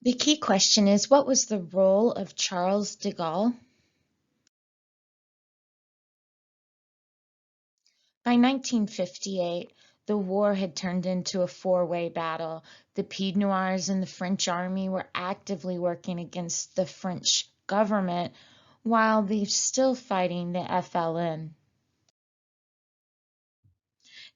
The key question is, what was the role of Charles de Gaulle? By 1958, the war had turned into a four-way battle. The PIED-NOIRS and the French army were actively working against the French government while they were still fighting the FLN.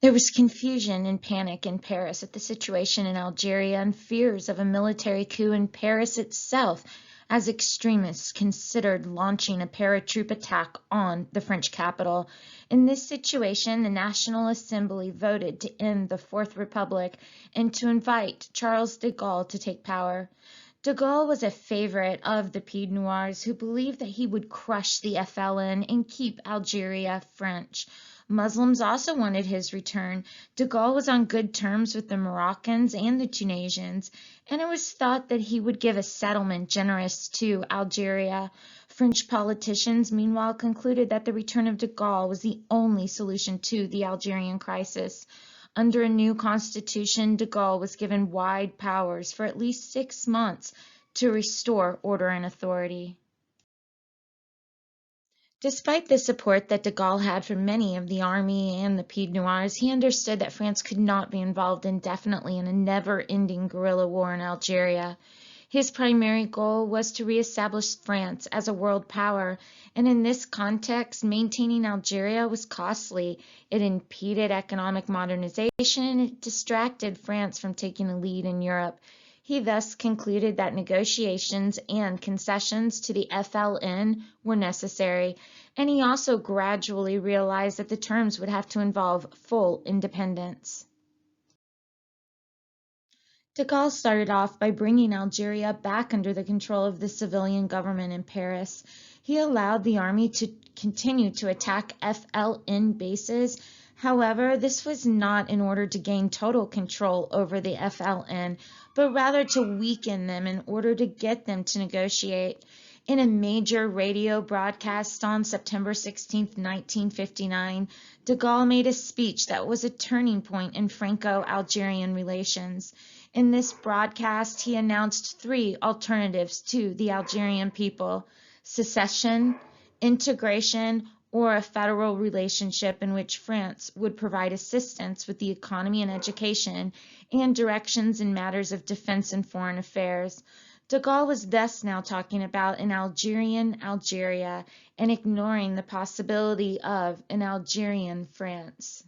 There was confusion and panic in Paris at the situation in Algeria and fears of a military coup in Paris itself, as extremists considered launching a paratroop attack on the French capital. In this situation, the National Assembly voted to end the Fourth Republic and to invite Charles de Gaulle to take power. De Gaulle was a favorite of the PIED-NOIRS, who believed that he would crush the FLN and keep Algeria French. Muslims also wanted his return. De Gaulle was on good terms with the Moroccans and the Tunisians, and it was thought that he would give a settlement generous to Algeria. French politicians, meanwhile, concluded that the return of de Gaulle was the only solution to the Algerian crisis. Under a new constitution, de Gaulle was given wide powers for at least 6 months to restore order and authority. Despite the support that de Gaulle had from many of the army and the PIED-NOIRS, he understood that France could not be involved indefinitely in a never-ending guerrilla war in Algeria. His primary goal was to reestablish France as a world power, and in this context, maintaining Algeria was costly. It impeded economic modernization and it distracted France from taking a lead in Europe. He thus concluded that negotiations and concessions to the FLN were necessary, and he also gradually realized that the terms would have to involve full independence. De Gaulle started off by bringing Algeria back under the control of the civilian government in Paris. He allowed the army to continue to attack FLN bases. However, this was not in order to gain total control over the FLN, but rather to weaken them in order to get them to negotiate. In a major radio broadcast on September 16, 1959, de Gaulle made a speech that was a turning point in Franco-Algerian relations. In this broadcast, he announced 3 alternatives to the Algerian people: secession, integration, or a federal relationship in which France would provide assistance with the economy and education and directions in matters of defense and foreign affairs. De Gaulle was thus now talking about an Algerian Algeria and ignoring the possibility of an Algerian France.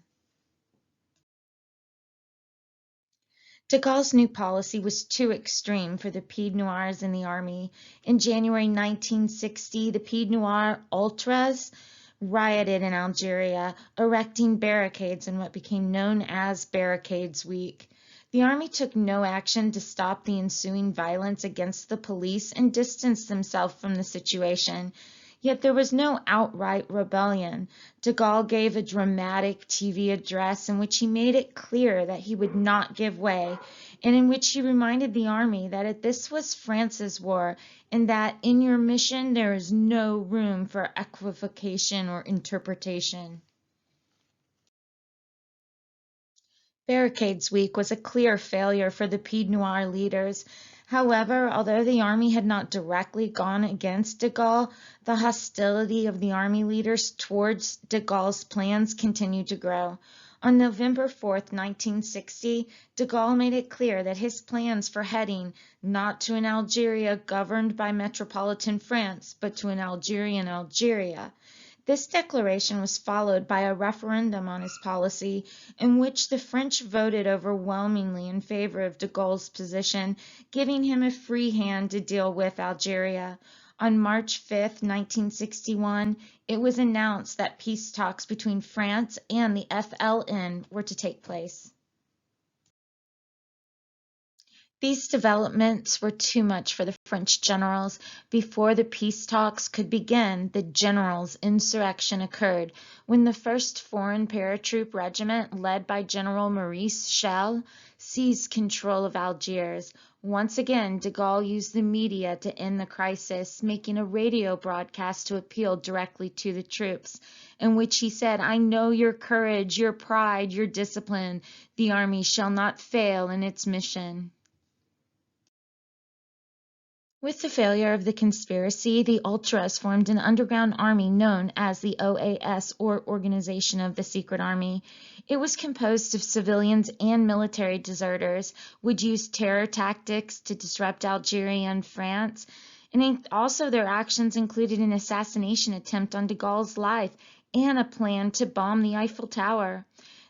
De Gaulle's new policy was too extreme for the PIED-NOIRS in the army. In January 1960, the PIED-NOIR ultras rioted in Algeria, erecting barricades in what became known as Barricades Week. The army took no action to stop the ensuing violence against the police and distanced themselves from the situation. Yet there was no outright rebellion. De Gaulle gave a dramatic TV address in which he made it clear that he would not give way, and in which he reminded the army that this was France's war, and that in your mission there is no room for equivocation or interpretation. Barricades Week was a clear failure for the PIED-NOIR leaders. However, although the army had not directly gone against de Gaulle, the hostility of the army leaders towards de Gaulle's plans continued to grow. On November 4, 1960, de Gaulle made it clear that his plans for heading not to an Algeria governed by metropolitan France, but to an Algerian Algeria. This declaration was followed by a referendum on his policy, in which the French voted overwhelmingly in favor of de Gaulle's position, giving him a free hand to deal with Algeria. On March 5, 1961, it was announced that peace talks between France and the FLN were to take place. These developments were too much for the French generals. Before the peace talks could begin, the generals' insurrection occurred when the 1st Foreign Paratroop Regiment, led by General Maurice Schell, seized control of Algiers. Once again, de Gaulle used the media to end the crisis, making a radio broadcast to appeal directly to the troops, in which he said, "I know your courage, your pride, your discipline. The army shall not fail in its mission." With the failure of the conspiracy, the Ultras formed an underground army known as the OAS, or Organization of the Secret Army. It was composed of civilians and military deserters, would use terror tactics to disrupt Algeria and France, and also their actions included an assassination attempt on de Gaulle's life and a plan to bomb the Eiffel Tower.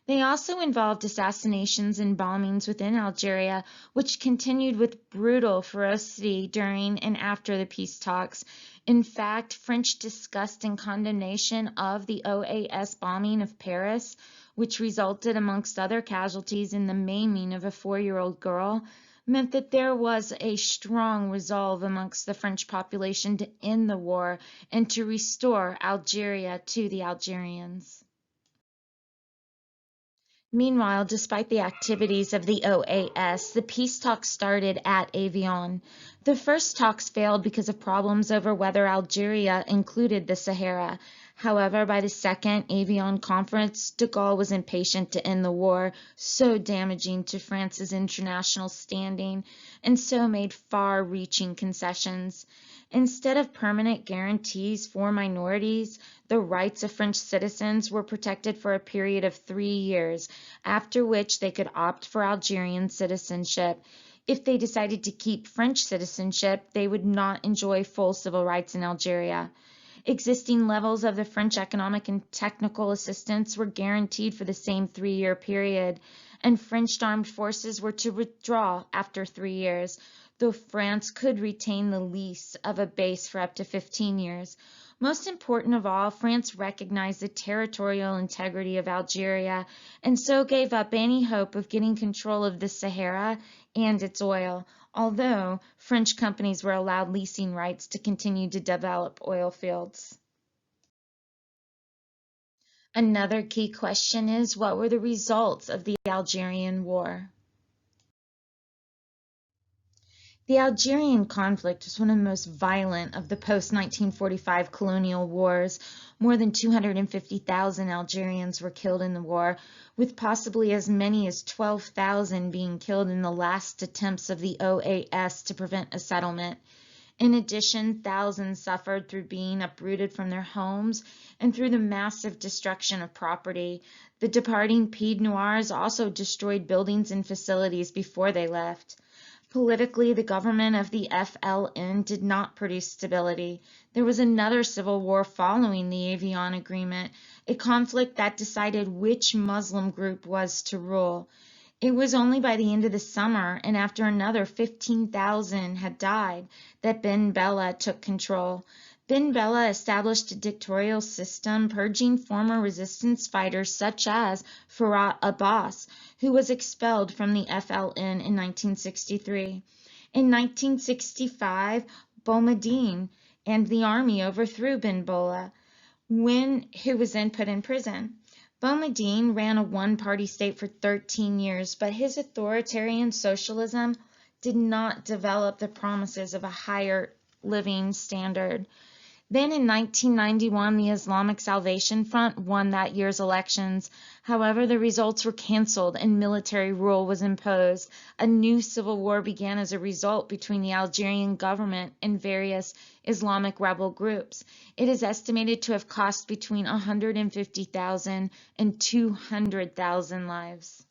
They also involved assassinations and bombings within Algeria, which continued with brutal ferocity during and after the peace talks. In fact, French disgust and condemnation of the OAS bombing of Paris, which resulted, amongst other casualties, in the maiming of a 4-year-old girl, meant that there was a strong resolve amongst the French population to end the war and to restore Algeria to the Algerians. Meanwhile, despite the activities of the OAS, the peace talks started at Avion. The first talks failed because of problems over whether Algeria included the Sahara. However, by the second Avion conference, de Gaulle was impatient to end the war, so damaging to France's international standing, and so made far-reaching concessions. Instead of permanent guarantees for minorities, the rights of French citizens were protected for a period of 3 years, after which they could opt for Algerian citizenship. If they decided to keep French citizenship, they would not enjoy full civil rights in Algeria. Existing levels of the French economic and technical assistance were guaranteed for the same 3-year period, and French armed forces were to withdraw after 3 years, though France could retain the lease of a base for up to 15 years. Most important of all, France recognized the territorial integrity of Algeria and so gave up any hope of getting control of the Sahara and its oil, although French companies were allowed leasing rights to continue to develop oil fields. Another key question is, what were the results of the Algerian War? The Algerian conflict was one of the most violent of the post-1945 colonial wars. More than 250,000 Algerians were killed in the war, with possibly as many as 12,000 being killed in the last attempts of the OAS to prevent a settlement. In addition, thousands suffered through being uprooted from their homes and through the massive destruction of property. The departing PIED-NOIRS also destroyed buildings and facilities before they left. Politically, the government of the FLN did not produce stability. There was another civil war following the Avion Agreement, a conflict that decided which Muslim group was to rule. It was only by the end of the summer, and after another 15,000 had died, that Ben Bella took control. Ben Bella established a dictatorial system, purging former resistance fighters such as Farhat Abbas, who was expelled from the FLN in 1963. In 1965, Boumediene and the army overthrew Ben Bella, who was then put in prison. Boumediene ran a one-party state for 13 years, but his authoritarian socialism did not develop the promises of a higher living standard. Then in 1991, the Islamic Salvation Front won that year's elections. However, the results were canceled and military rule was imposed. A new civil war began as a result between the Algerian government and various Islamic rebel groups. It is estimated to have cost between 150,000 and 200,000 lives.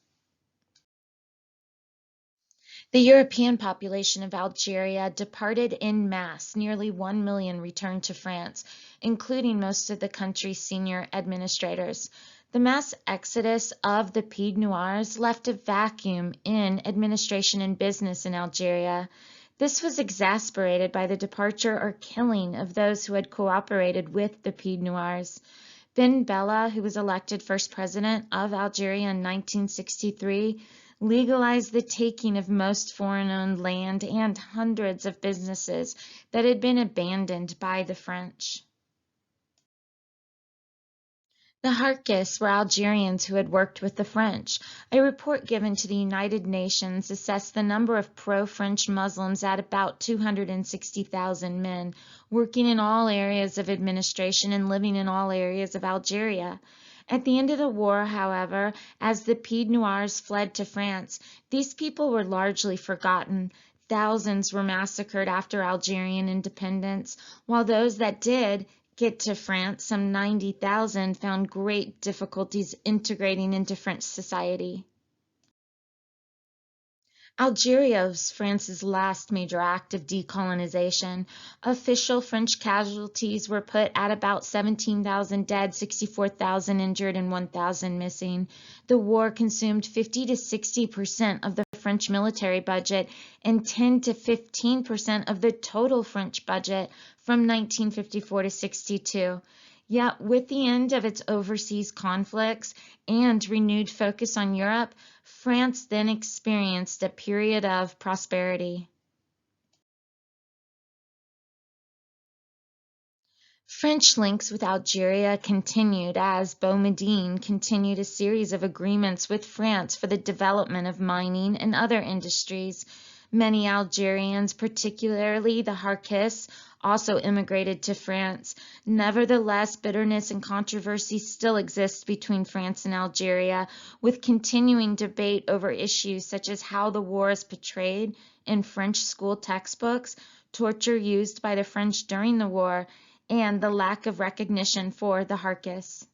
The European population of Algeria departed en masse. Nearly 1 million returned to France, including most of the country's senior administrators. The mass exodus of the PIED-NOIRS left a vacuum in administration and business in Algeria. This was exacerbated by the departure or killing of those who had cooperated with the PIED-NOIRS. Ben Bella, who was elected first president of Algeria in 1963, legalized the taking of most foreign-owned land and hundreds of businesses that had been abandoned by the French. The HARKIS were Algerians who had worked with the French. A report given to the United Nations assessed the number of pro-French Muslims at about 260,000 men, working in all areas of administration and living in all areas of Algeria. At the end of the war, however, as the PIED-NOIRS fled to France, these people were largely forgotten. Thousands were massacred after Algerian independence, while those that did get to France, some 90,000, found great difficulties integrating into French society. Algeria was France's last major act of decolonization. Official French casualties were put at about 17,000 dead, 64,000 injured, and 1,000 missing. The war consumed 50 to 60% of the French military budget and 10 to 15% of the total French budget from 1954 to 62. Yet, with the end of its overseas conflicts and renewed focus on Europe, France then experienced a period of prosperity. French links with Algeria continued as Boumediene continued a series of agreements with France for the development of mining and other industries. Many Algerians, particularly the HARKIS, also immigrated to France. Nevertheless, bitterness and controversy still exist between France and Algeria, with continuing debate over issues such as how the war is portrayed in French school textbooks, torture used by the French during the war, and the lack of recognition for the HARKIS.